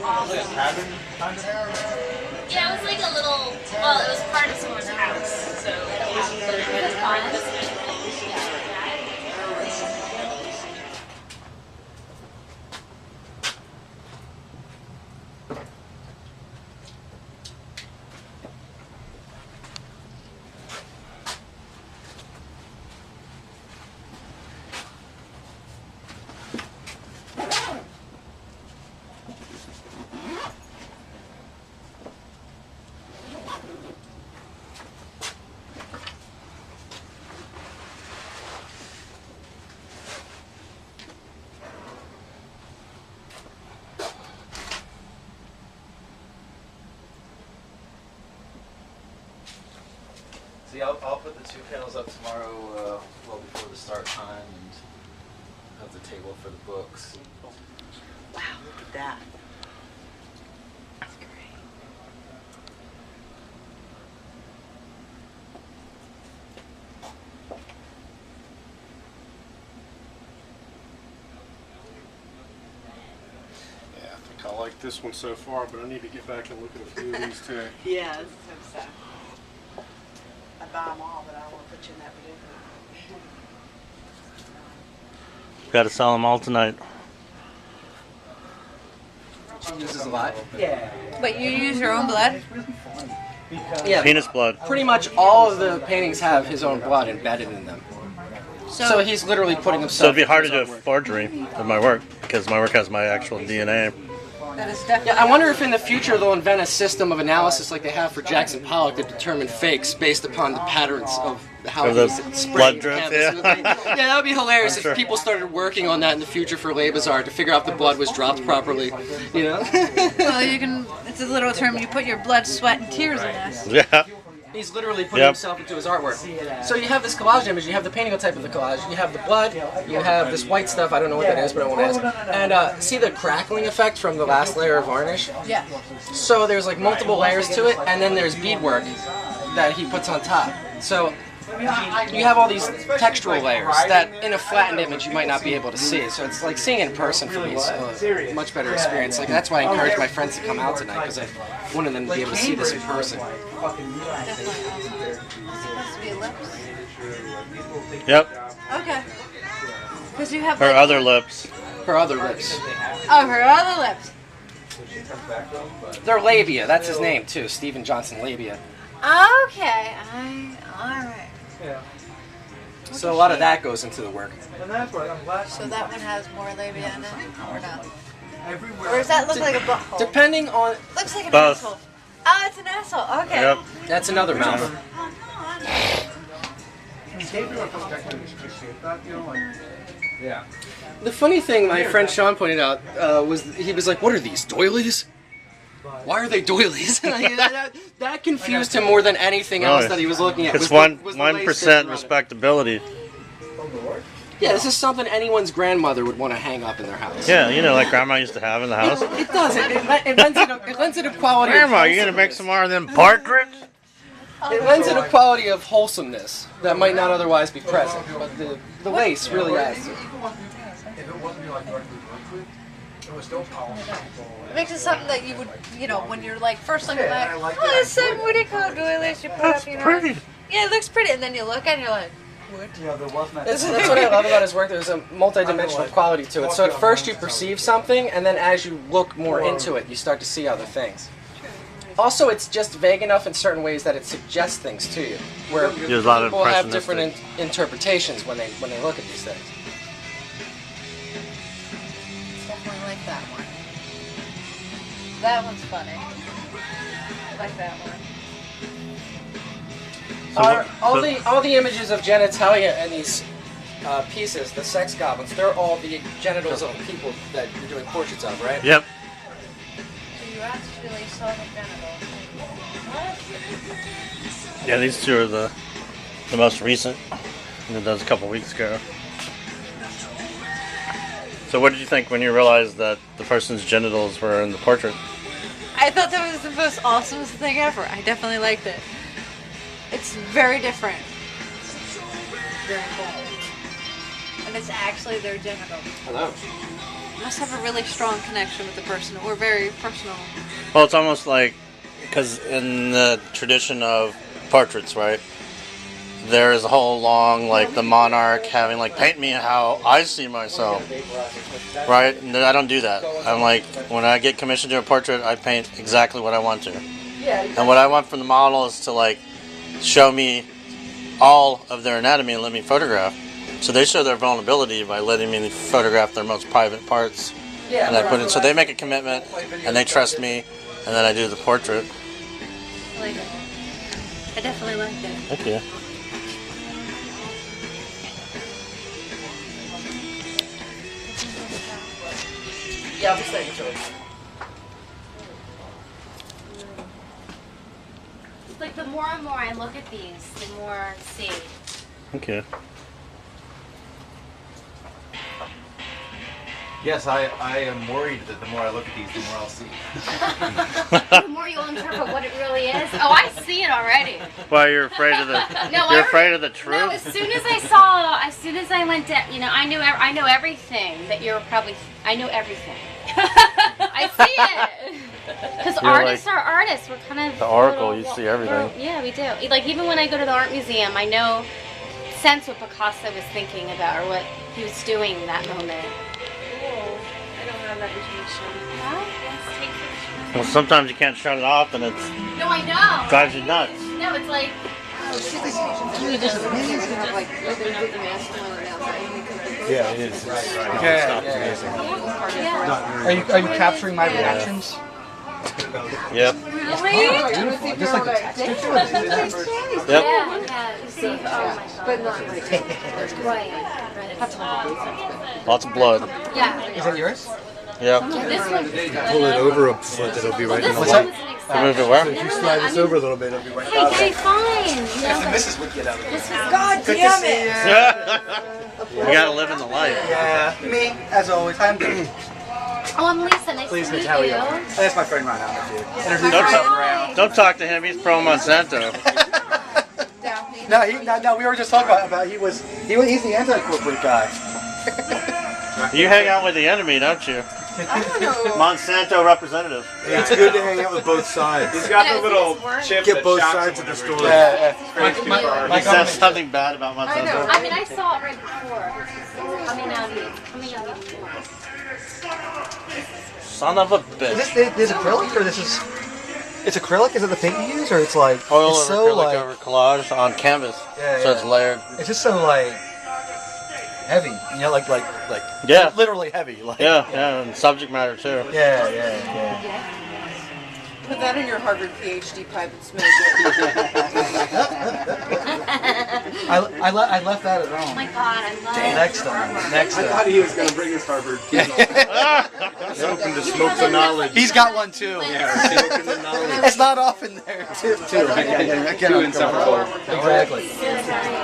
Was it a cabin kind of? Yeah, it was like a little. Well, it was part of someone's house, so it was fun. See, I'll put the 2 panels up tomorrow, well before the start time, and have the table for the books. Wow, look at that. That's great. Yeah, I think I like this one so far, but I need to get back and look at a few of these too. Yeah, this is so sad. I buy them all, but I don't want to put you in that predicament. Got to sell them all tonight. This is alive? Yeah. But you use your own blood? Yeah. Penis blood. Pretty much all of the paintings have his own blood embedded in them. So he's literally putting himself. So it'd be hard to through do a his artwork. forgery of my work because my work has my actual DNA. That is definitely. Yeah, I wonder if in the future they'll invent a system of analysis like they have for Jackson Pollock to determine fakes based upon the patterns of how Of the he's spraying blood drips, canvas. yeah. Yeah, that would be hilarious I'm if sure. people started working on that in the future for Leyba's art to figure out if the blood was dropped properly. You know? Well, you can. It's a literal term. You put your blood, sweat, and tears in this. Yeah. He's literally putting Yep. himself into his artwork. So you have this collage image, you have the painting type of the collage, you have the blood, you have this white stuff, I don't know what that is, but I won't ask. And see the crackling effect from the last layer of varnish? Yeah. So there's like multiple layers to it, and then there's beadwork that he puts on top. So you have all these textural layers that in a flattened image you might not be able to see. So it's like seeing it in person for me is a much better experience. Like that's why I encourage my friends to come out tonight, because I wanted them to be able to see this in person. Definitely awesome. It's supposed to be lips. Yep. Okay. Because you have. Her like- other lips. Her other lips. Oh, her other lips. They're labia, that's his name too, Stephen Johnson Leyba. Okay. Alright. So a lot of that goes into the work. So that one has more labia in it, or not? Or does that look like a butthole? Depending on... Looks like an Both. asshole. Oh, it's an asshole. Okay. Yep. That's another mouth. Yeah. The funny thing my friend Sean pointed out was he was like, what are these, doilies? Why are they doilies? that confused him more than anything else that he was looking at. It's was the 1% lace around it. respectability. Yeah, this is something anyone's grandmother would want to hang up in their house. Yeah, you know, like Grandma used to have in the house. It does. It lends it a quality Grandma, of you gonna make some more of them partridge? It lends it a quality of wholesomeness that might not otherwise be present, but the lace really adds to it. It makes it something that you would, you know, when you're like first looking at, oh, it's so what do you call doilies? You put up, you know. Pretty. Yeah, it looks pretty, and then you look and you're like, That's what I love about his work. There's a multi-dimensional quality to it. So at first you perceive something, and then as you look more into it, you start to see other things. Also, it's just vague enough in certain ways that it suggests things to you, where There's a lot of people have impressionistic. different interpretations when they look at these things. definitely like that one. That one's funny. I like that one. All the images of genitalia in these pieces, the sex goblins, they're all the genitals of people that you're doing portraits of, right? Yep. So you actually saw the genitals. What? Yeah, these two are the most recent. And that was a couple weeks ago. So what did you think when you realized that the person's genitals were in the portrait? I thought that was the most awesome thing ever. I definitely liked it. It's very different. Very cool. And it's actually their genitals. Hello. must have a really strong connection with the person, or very personal. Well, it's almost like, because in the tradition of portraits, right? There is a whole long, like, the monarch having, like, paint me how I see myself, right? And I don't do that. I'm like, when I get commissioned to a portrait, I paint exactly what I want to. And what I want from the model is to, like, show me all of their anatomy and let me photograph. So they show their vulnerability by letting me photograph their most private parts. And I put it, so they make a commitment, and they trust me, and then I do the portrait. I like it. I definitely like it. Thank you. Yeah, I'll be staying to it. Like the more and more I look at these, the more I see. Okay. Yes, I am worried that the more I look at these, the more I'll see. The more you'll interpret what it really is. Oh, I see it already. Why, you're afraid of the? No, You're afraid of the truth? No, as soon as I went down, I know everything that you're probably. I know everything. I see it. Because You're artists like are artists. We're kind of the oracle, you see everything. Yeah, we do. Like even when I go to the art museum, I know sense what Picasso was thinking about or what he was doing in that moment. I don't have that information. Well, let's take pictures. Well, sometimes you can't shut it off, and it No, I know. drives you nuts. No, it's like. Yeah, it is. Yeah. Are you capturing my reactions? Yep. Really? Just like the texture to it? Yep. Yeah. You see? Oh my god. But not right. Lots of blood. Yeah. Is that yours? Yep. This one. Pull it over a foot, it'll be right in the This light. one was an exception. Move it where? If you slide this over a little bit, it'll be right Hey, out. hey, fine. You know, but Mrs. would get out of it. this was God damn it! You gotta live in the light. Yeah, me, as always. I'm good. Oh, I'm Lisa. Nice Please, to meet Mitch, how are you? you. That's my friend Ryan. Introduce Don't yourself talk, around. don't talk to him. He's pro Monsanto. No, we were just talking about he's the anti-corporate guy. You hang out with the enemy, don't you? Monsanto representative. It's good to hang out with both sides. He's got No, the little these work. chip Get that both shocks sides him of the whenever story. he- My He says something bad about Monsanto. I mean, I saw it right before. Coming out even more. Son of a bitch. Is acrylic or this is? It's acrylic. Is it the paint you use, or it's like Oil it's over so acrylic like over collage on canvas. Yeah, So it's layered. it's just so like heavy. You know, like Yeah. literally heavy. Like Yeah, and subject matter too. yeah. Put that in your Harvard PhD pipe and smoke it. I left that at Oh home. my god, I love it. Next time. I thought he was going to bring his Harvard. He's hoping to smoke the knowledge. He's got one too. Smoking the knowledge. It's not often there. Two, right? Yeah, Two inseparable. Exactly.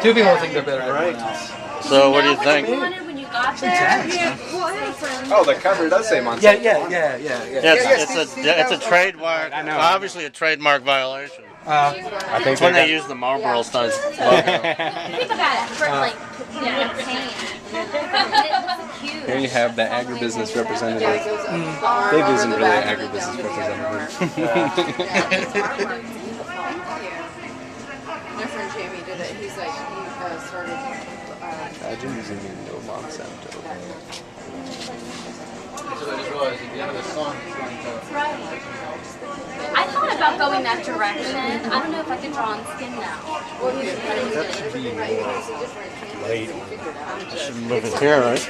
Two people think they're better than Right. everyone else. So what do you What think? you wanted when you got there? intense, Yeah. What happened? Oh, the cover does say Monsanto. Yeah. Yeah, it's a trademark. I know. Obviously a trademark violation. I think It's when they use the Marlboro studs logo. Think about it. For like, paint. It looks cute. Here you have the agribusiness representative. Big isn't really an agribusiness representative. My friend Jamie did it. He's like, he started. Imagine using no Monsanto. So I just realized at the end of the song, he's going to. Right. I thought about going that direction. I don't know if I could draw on skin now. That should be more light. You should move it here, right?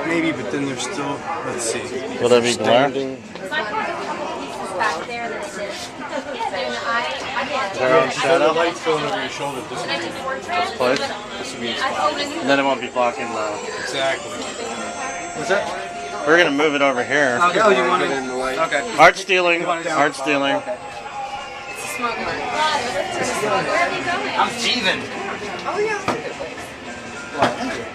Maybe, but then there's still, let's see. Will there be glare? Standing. So I had a couple pieces back there that I did. Yeah, and I did. Their own The shadow? light's going over your shoulder. This And I did portraits. Place? This would be And then it won't be blocking the... exactly. What's that? We're gonna move it over here. Okay. Oh, you want it? In the light. Okay. Art stealing. Art stealing. It's a smoke line. Where are they going? I'm thieving. Oh yeah.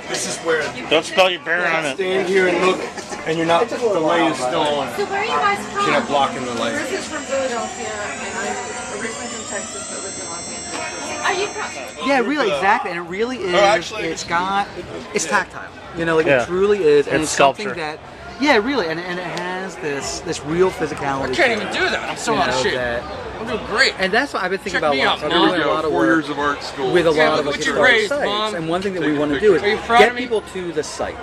This is where Don't spell your bear on it. stand here and look, and you're not, the light is still on. So where are you guys from? You're not blocking the light. Chris is from Philadelphia, and I'm originally from Texas, but lived in Los Angeles. Are you from? Yeah, really, exactly, and it really is. actually- It's tactile. You know, like Yeah. it truly is, and It's it's something sculpture. that. Yeah, really, and it has this real physicality. I can't even do that. I'm so out of shape. I'm doing great. And that's what I've been thinking Check about. me A lot. out, So I've Mom. been doing a lot of 4 work years of art school. with a Yeah, lot look of what you historic raised, sites. Mom. And one thing that Take we a want to picture. do is Are you proud get of me? people to the site.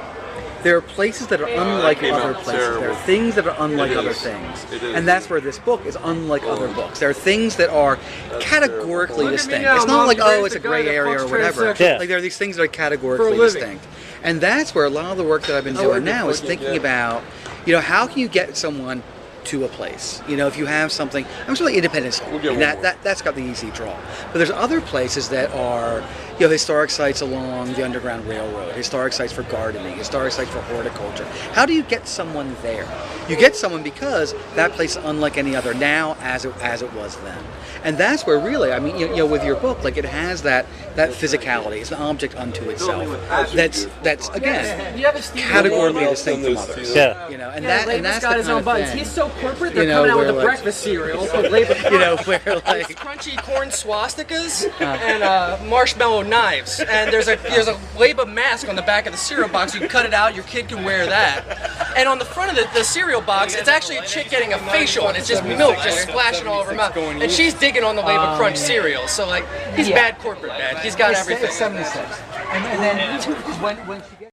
There are places that are unlike came other out places. There are terrible. things that are unlike It other is. things. It is. And that's where this book is unlike other books. There are things that are categorically Look at me distinct. now, it's not Mom. like, You oh, raised it's a a guy gray that area or fucks whatever. transsexuals. Yeah. Like there are these things that are For categorically a living. distinct. And that's where a lot of the work that I've been doing now is thinking about, how can you get someone to a place? If you have something, I'm just like Independence Hall. We'll get And one more. that's got the easy draw. But there's other places that are, historic sites along the Underground Railroad, historic sites for gardening, historic sites for horticulture. How do you get someone there? You get someone because that place is unlike any other now as it was then. And that's where really, I mean, with your book, like it has that physicality. It's an object unto itself. That's again You have a Steve categorically Leyba distinct from done others. this, Yeah. And Leyba's that's got the his kind own of buttons. thing. He's so corporate. They're coming out with where, a like- breakfast cereal called Leyba Crunch. Where It's like crunchy corn swastikas and marshmallow knives. And there's a Leyba mask on the back of the cereal box. You can cut it out. Your kid can wear that. And on the front of the cereal box, it's actually a chick getting a facial, and it's just milk just splashing all over her mouth. And she's digging on the Leyba Crunch cereal. So like, he's bad corporate bad. He's got everything. It's 76. And then when she gets